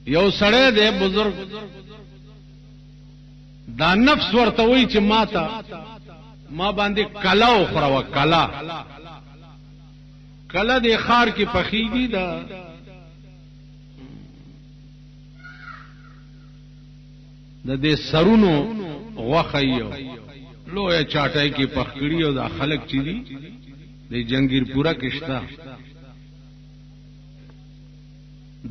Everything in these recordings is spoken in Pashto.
یو سړی دی بزرگ دا نفس ورته وی چې ما باندې کلا وخوره کلا د خار کې پخیږي د دې سرونو غوښه یو لوی چاټای کې پخکړی او دا خلک چې دي د جنگیر پورا کښتا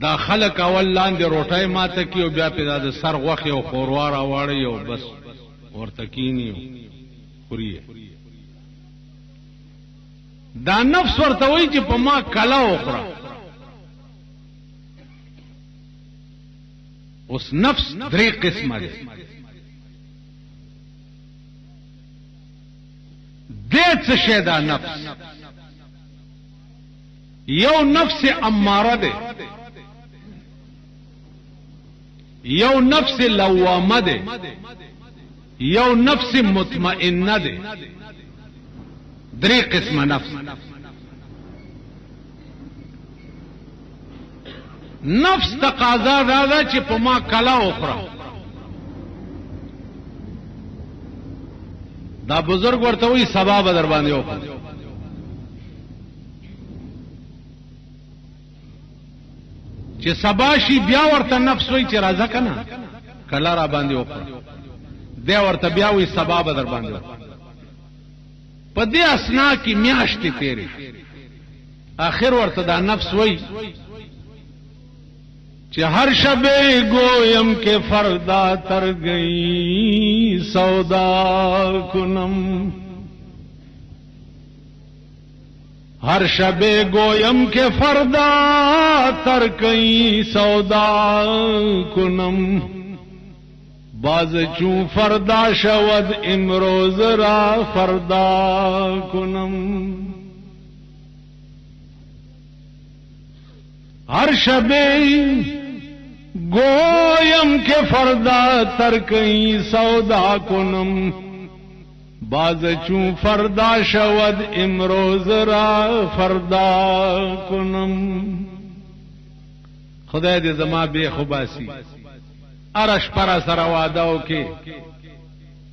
دا خلک اول لاندې روټای ماته کی او بیا پیدا د سر غوښه او خوروار واړی او بس ورته کینی خوري دا نفس ورته وی چې په ما کلا وخوره اوس نفس درې قسمه ده دې څه شی دا نفس یو نفس اماره ده یو نفس لوامه ده یو نفس مطمئنه ده درې قسمه نفس نفس تقاضا دا چې په ما کلا وخوره دا بزرگ ورته وی سبا به در باندې وخوره چې سبا شي بیا ورته نفس وی چې راځه کنه کلا را باندې وخوره دی ورته بیا وی سبا به در باندې وخوره په دې اسنا کې میاشتې تیرې آخر ورته دا نفس وی چې هر شب گویم کہ فردا تر گئی سودا کنم ہر شب گویم کہ فردا تر گئی سودا کنم باز چون فردا شود امروز را فردا کنم ہر شب گویم کہ فردا ترکئی سودا کنم باز چون فردا شود امروز را فردا کنم خدای دې زما به خوباسي ارش پر سره واداو کې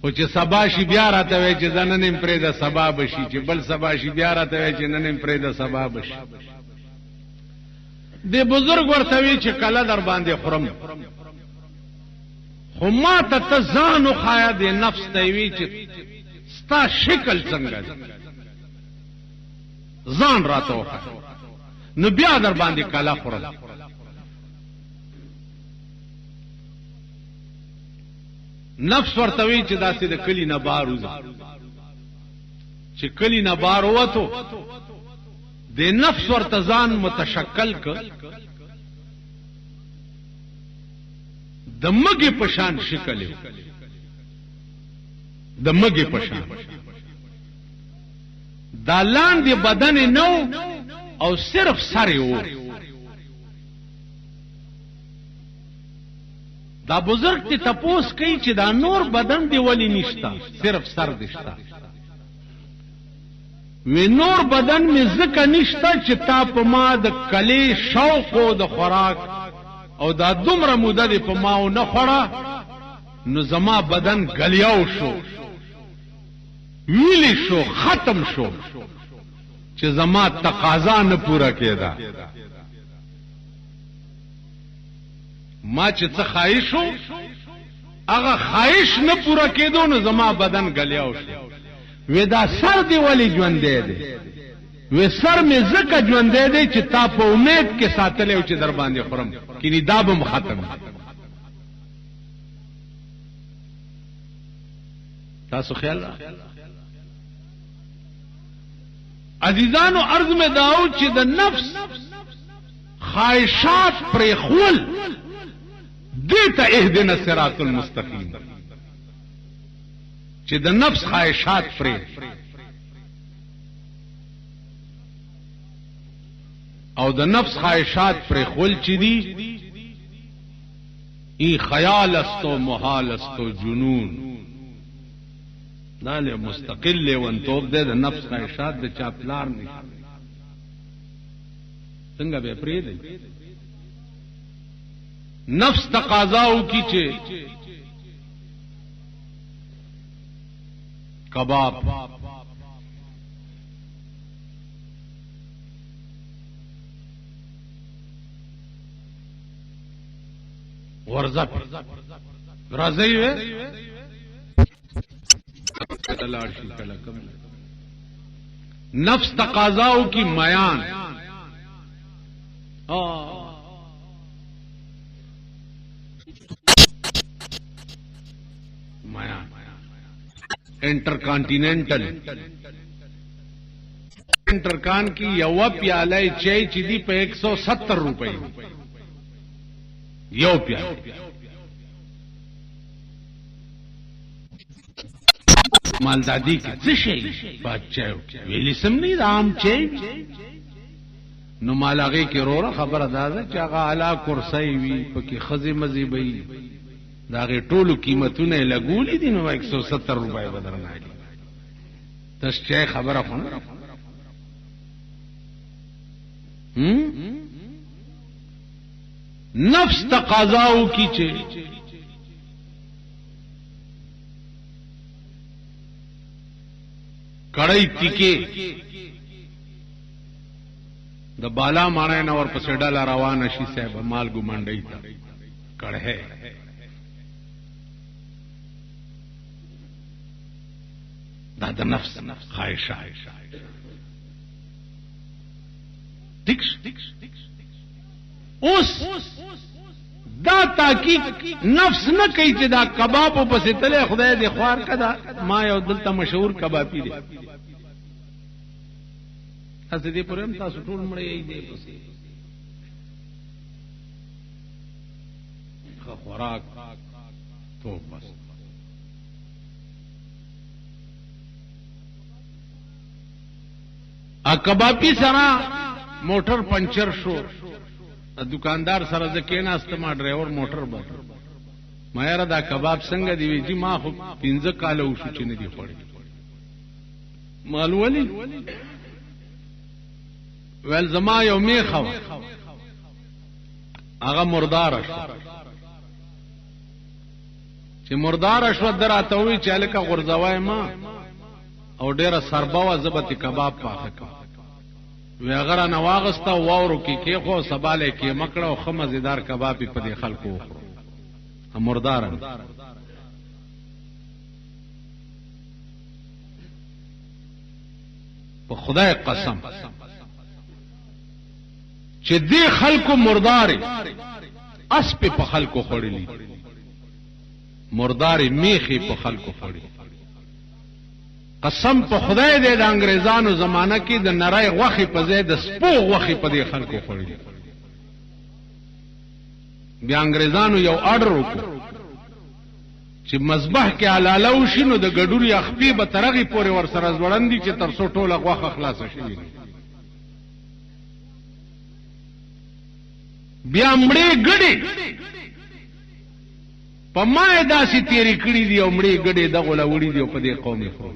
او چې سبا شي بیا راته وي چې نن پرې د سبا بشي چې بل سبا شي بیا راته وي چې نن پرې د سبا بشي دی بزرگ ورته وی چې کله در باندې خورم خو ما ته ځان خایا دی نفس ته وی چې ستا شکل څنګه دی ځان راته وخا نو بیا در باندې کله خورم نفس ورته وی چې داسې د کلی نه بار وځه چې کلی نه بار وته د نفس ورتزان متشکل ک د مګي پشان شکل د مګي پشان دا لاندې بدن نو او صرف سر وو دا بزرگ ته تپوس کوي چې دا نور بدن دی ولی نشتا صرف سر دشتا وی نور بدن می زکه نشتا چې تا په ما د کلی شوق او د خوراک او دا دومره موده دی په ما او نه خوړه نو زما بدن غلیاو شو ویلی شو ختم شو چې زما تقاضا نه پورا کېده ما چې څه خواهشو هغه خواهش نه پورا کېدو نو زما بدن غلیاو شو وی دا سر دی ولی ژوندې دی وی سر می زکه ژوندې دی چې تا په امید کې ساتلې او چې در باندې خورم کینی دا به ختم تاسو خیال عزیزانو عرض میں داو چې د نفس خواہشات پر خول دیتا اهدنا الصراط المستقیم چې د نفس خواہشات پر او د نفس خواہشات پر خول چی دی ای خیال است و محال است و جنون داله مستقل لیون توب ده د نفس خواہشات د چاپلار نشي څنګه به پری دی نفس تقاضاو کی چې کباب ورزه راځي وې کلاړ شي کله کم نفس تقاضاو کی میان میان انٹر کانٹیننٹل انٹرکان کی یو پیالہ چای چې دی په 170 روپے یو پیالہ مالدادی کی څه شي بچو ویلی سم نه رام چای نو مالغه کې روره خبره ده چې هغه اعلی کرسی وی پکې خزي مزي وي داغه ټولو قیمتونه لګولې دي نو 170 روپے بدرنه دي تاسو چې خبره خونه نفس تقاضاو کی چې کڑئی تیکے د بالا مانا نه ور پسې ډاله روان شي صاحب مال ګمانډي تا کړه دا د نفس خواهش اوس دا تاکید نفس نه کوي چې دا کباب په ستله خدای دې خوار کدا ما یو دلته مشهور کبابی دی اسه دې پرم تاسو ټول مړې دې پسې خوراک تو بس ا کبابی سره موټر پنچر شو دکاندار سره ځکه ناست ما ډرایور موټر بل ما یاره دا کباب څنګه دی وی چې ما خو 15 کال وشو چې نه دی خوړی مالولی ول زما یو میخه هغه مردار شو چې مردار شو دراته وی چې الکه غرزوای ما او ډیره سرباوه زبتی کباب پاخه کا وی اگر نواغستا واورو کې خو سباله کې مکړه او خمزیدار کباب په دې خلکو مردار په خدای قسم چې دې خلکو مردار اس په خلکو خړلې مردار میخي په خلکو خړلې قسم په خدای دې د انګريزانو زمانہ کې د نړۍ غوخي په ځای د سپو غوخي په دې خلکو خړلې بیا انګريزانو یو آرډر وکړ چې مذبح کې حلاله وشي نو د ګډوري اخپی به ترغي پورې ور سره ځوړندې چې تر څو ټوله غوخه خلاص شي بیا مړې ګډې په ما داسې تیری کړې دي او مړې ګډې دغه لوړې دي په دې قومي خو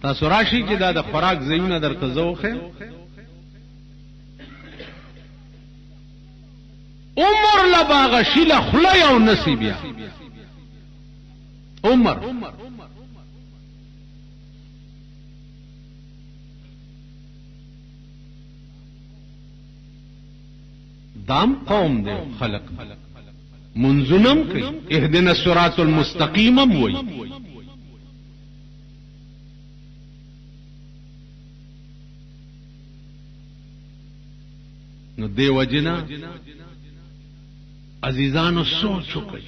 تاسو راشي چې دا د خوراک زیونه درته زوخه عمر لباغ شیله خلای او نصیبیا عمر دام قوم دے خلق منزنم کئی اهدنا الصراط المستقیمم وئی نو دے وجنا عزیزانو سوچو کئی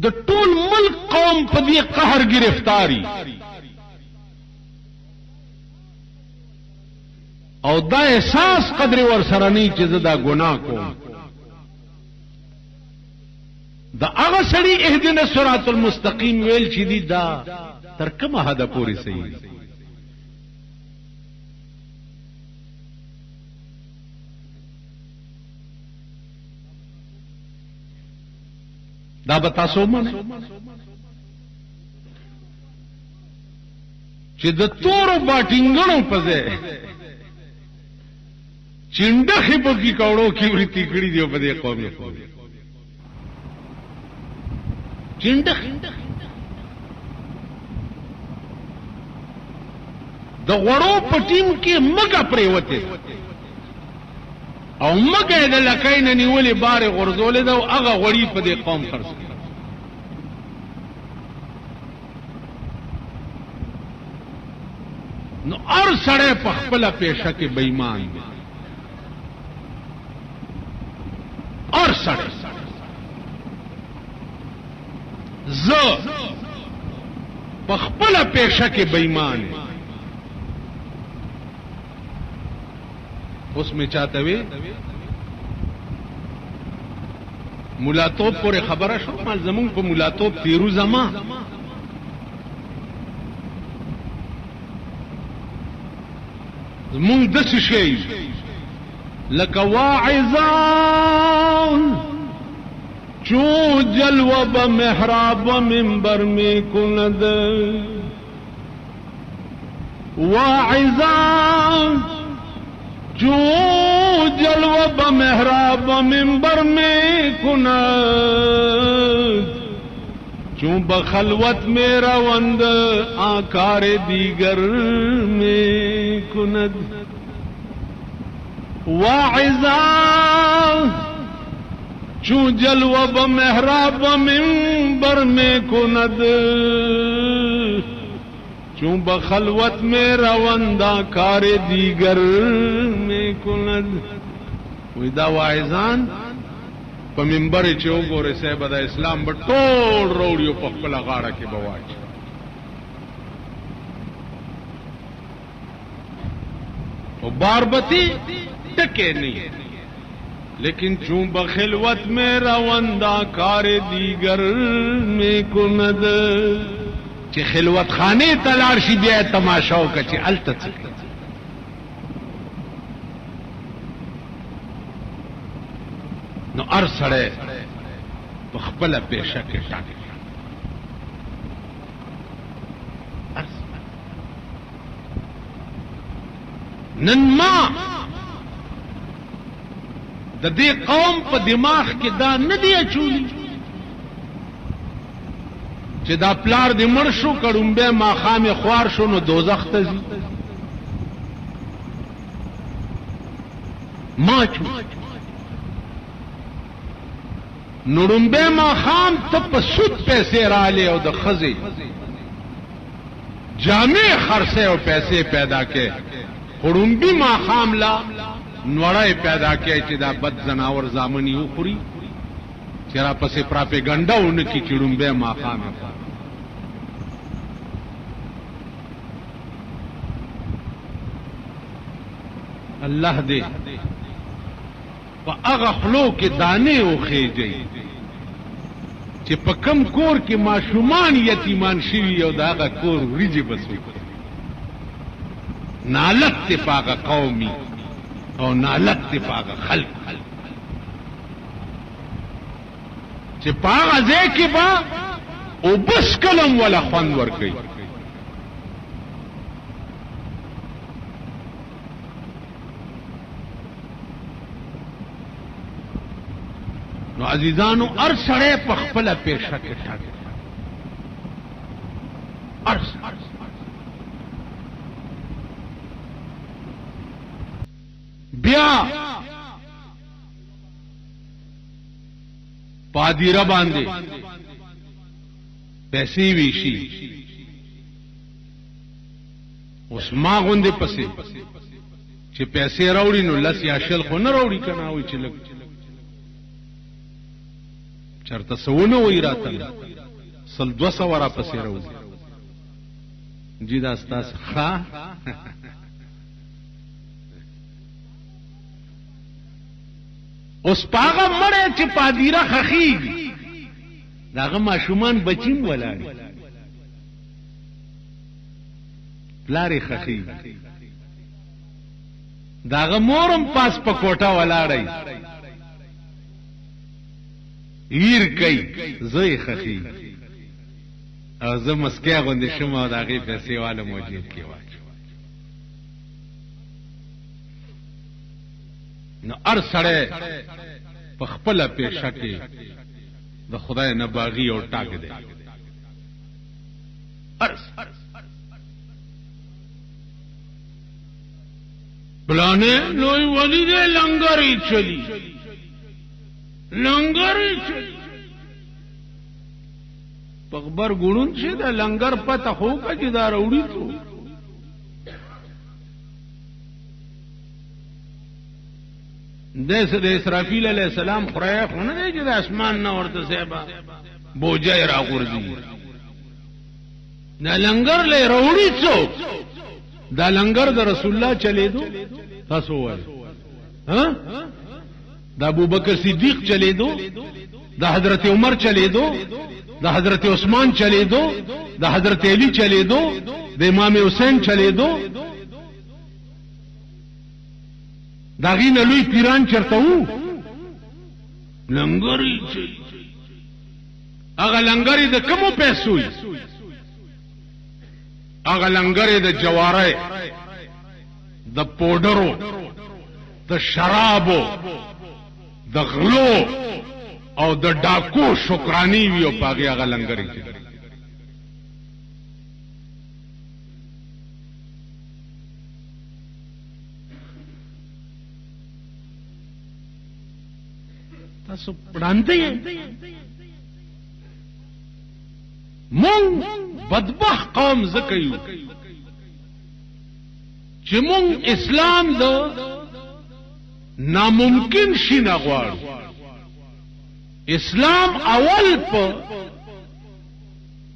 د ټول ملک قوم په دې قهر گرفتاری او دا احساس قدر ور سره نه چې دا ګناه کوم دا هغه سړي اهدنا الصراط المستقیم ویل چې دی دا تر کومه حد پورې صحیح دا به تاسو ومنئ چې د تورو باټینګڼو په ځای چنډخې په پیکوړو کې ورتي کړي دي په دې قوم کې چنډخ د غوړو په ټیم کې مګه پرېوتې او مګه د لکۍ نه نیولې بارې غورځولې ده او هغه غوړي په دې قوم خرڅ کړي نو هر سړی په خپله پیشه کې بې ایمان دی هر سړی زه په خپله پیشه کې بې ایمان یم اوس مې چاته وی مولاتوب پورې خبره شو مال زمونږ په مولاتوب تیرو زما زمونږ داسې شی لکه واعظان چو جلوه به محراب منبر میں کند واعظان جو جلوہ بمحراب منبر میں کند چون بخلوت میں روند آکار دیگر میں کند واعظان چون جلوہ بمحراب منبر میں کند چون بخلوت میں روندا کار دیگر میں کند وی دا واعظان په منبر چې وګوره صاحب د اسلام په ټول روړیو په خپل غاړه کې بواچ او باربتی ټکه نه لیکن چون بخلوت میں روندا کار دیگر میں کند چې خلوت خانه تلار شي بیا تماشا وکړي چې الته څه نو ار سړی په خپل پیشه کې ټاکي نن ما د دې قوم په دماغ کې دا نه دی اچولی چې دا پلار دې مړ شو کړومبه ماښامې خوار شو نو دوزخ ته ځي ما چو نو ړومبه ماښام ته په سود پیسې رالی او د ښځې جامې خرڅې او پیسې پیدا کې خو ړومبي ماښام لا نوړی پیدا کې چې دا بد زناور زامن یې وخوري چې را پسې پراپیګنډه ونه کړي چې ړومبی ماښام الله دې په هغه خلو کې دانې وخېږي چې په کم کور کې ماشومان یتیمان شوي او د هغه کور وریجې بس وکړي نالت دې په هغه قومي او نالت دې په هغه خلق چې په هغه ځای کې به او بس کلم ولا خوند ورکوي نو عزیزانو ار سړی په خپله پیشه کې ټاکي بیا پادیره باندې پیسې ویشي اوس ما غوندې پسې چې پیسې راوړي نو لس یا شل خو نه راوړي که نه وایي چې لږ چرته سونه وای راته سل 200 را پسې راوځي جی دا ستاسو ښه اوس پاغه مړی چې پادیره خخیږي داغه ماشومان بچیم ولاړي پلارې خخیږي داغه مورم پاس په کوټه ولاړی ایر کوي زوی خخي او زه مسکیا غوندې شم او د هغې پیسې والا موجود کې واچو نو هر سړی په خپله پیشه کې د خدای نه باغي او ټاک دی پلانه لوی ولی دی لنگری چلی پخبر گوڑون چه دا لنگر پتا خوکا چه دا روڑی تو دیسه د اسرافیل علیہ السلام خورای خونه دی چې د اسمان نه ورته سیبا بوجای را غورځي دا لنگر له روړی څو دا لنگر د رسول الله چلی دو تاسو وایي ها دا ابوبکر صدیق چلی دو دا حضرت عمر چلی دو دا حضرت عثمان چلی دو دا حضرت علی چلی دو دا امام حسین چلی دو دا غین لوی پیران چرته وو لنګری چي هغه لنګری د کومو پیسو هغه لنګری د جواره د پودرو د شرابو د غلو او د ډاکو شکرانی ویو پاګه هغه لنګری چي تاسو پڑھانتے ہیں مونگ بدبخ قوم زکیو چې مونگ اسلام دو ناممکن شي نغوار اسلام اول په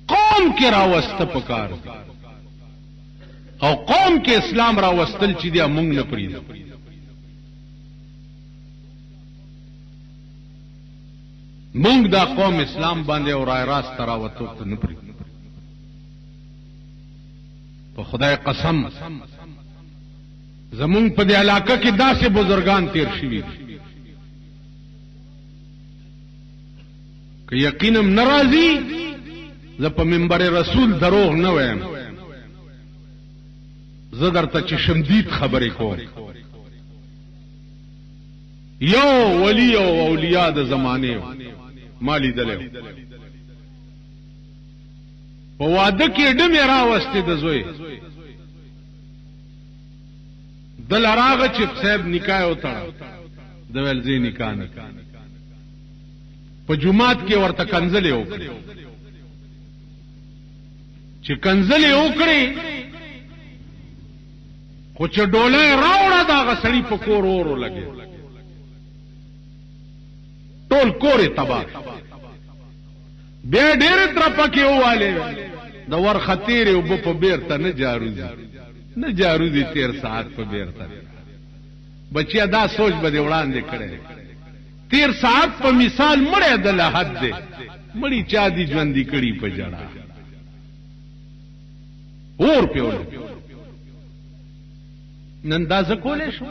قوم کې راوسته پکار او قوم کې اسلام راوستل چې دی مونگ نه پریدو مونږ دا قوم اسلام باندې او رای راست تراوتو ته نه پری په خدای قسم زمونږ په دې علاقه کې داسې بزرگان تیر شوي که یقینم ناراضي زه په منبر رسول دروغ نه وایم زه درته چې شمدید خبرې کوم یو ولی او اولیاء د زمانه مالی دلیو په واده کې ډمې راوستې د زوی دل راغه چې صاحب نکاح وتړه د ویل زی نکاح نه په جمعات کې ورته کنځلې وکړي چې کنځلې وکړي خو چې ډوله راوړه دا غسړی په کور اورو لګي ټول کور تباہ بیا ډېر تر پکې واله د ور خطیر او په بیرته نه جاروزي تیر ساعت په بیرته بچیا دا سوچ به وړاندې کړي تیر ساعت په مثال مړې د لحد دی مړی چا دي ژوندۍ کړي په جړه اور پیول نن دا ز کولې شو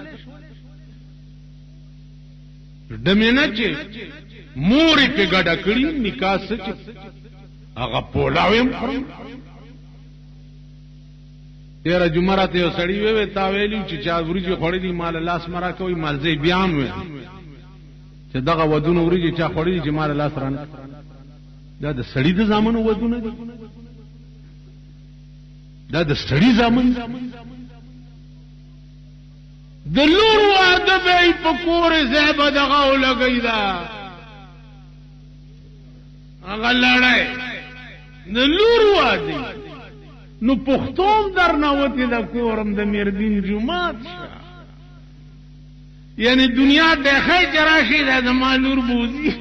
دمینه چې مورې په ګډه کړی نکاح سچ هغه پولاویم تیرا جمعرات یو سړی وې تا ویلی چې چا ورږي خورې مال لاس مرا کوي مالځي بیام وې چې دغه ودونه ورږي چا خورې چې مال لاس رانه دا د سړی د زامنو ودونه دي دا د سړی زامن د لور واده به په کور زیبه دغه لګی دا هغه لړای د لور واده نو پختوم در نوتی دا کورم د میردین جماعت یعنی دنیا دخی چراشی دا مالور بوزی